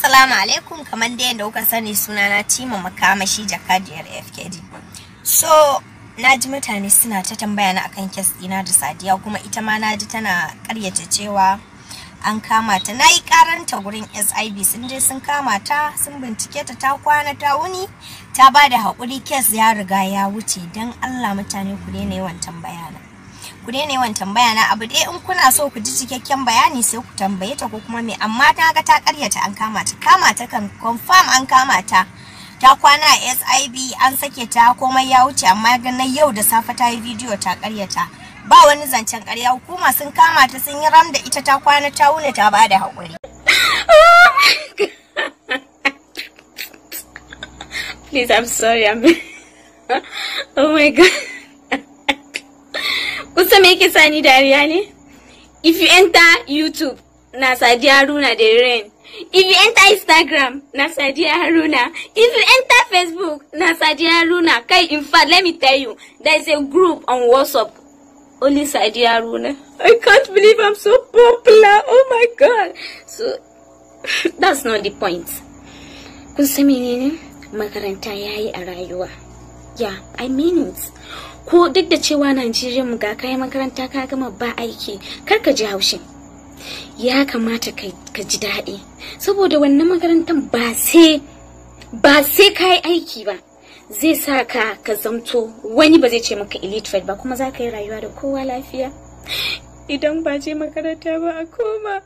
Assalamu alaikum, kamar da yadda kuka sani sunana Tima Makamashi jakadiyar FKD. So, naji mutane suna ta tambaya na akan kes dina da Sadiya, kuma ita ma naji tana karyata cewa an kama ta. Nayi karanta gurin SIB, sun je sun kama ta, sun bincike ta, ta kwana ta wuni, ta bada hakuri, kes ya riga ya wuce. Dan Allah mutane ku daina yawan tambaya na. Ku daina yawan tambaya na abu dai in kuna so ku ji cikakken bayani sai ku tambaye ta ko kuma me, amma ta ga ta karyata an kama ta kan confirm an kama ta. Ta kwana a SIB, an sake ta, komai ya wuce, amma ganin yau da safe ta yi bidiyo ta karyata. Ba wani zancen karya, hukuma sun kama ta, sun yi ram da ita, ta kwana ta wuni, ta bada hakuri. Please, I'm sorry. Oh my God. Kusa me yake sani dariya ne? If you enter YouTube, na Sadiya Haruna the Rain. If you enter Instagram, na Sadiya Haruna. If you enter Facebook, na Sadiya Haruna. Kai, in fact, let me tell you, there is a group on WhatsApp, only Sadiya Haruna. I can't believe I'm so popular. Oh my God. So, that's not the point. Kusa menene? Makaranta yayi a rayuwa. Yeah, I mean it. Ko duk da cewa Najeriya mu ga kai makaranta ka gama ba aiki, kar ka ji haushin. Ya kamata ka ji daɗi, saboda wannan makarantar ba sai kai aiki ba, zai sa ka zamto wani, ba zai ce maka illiterate ba, kuma za ka yi rayuwa da kowa lafiya. Idan ba je makaranta ba a koma.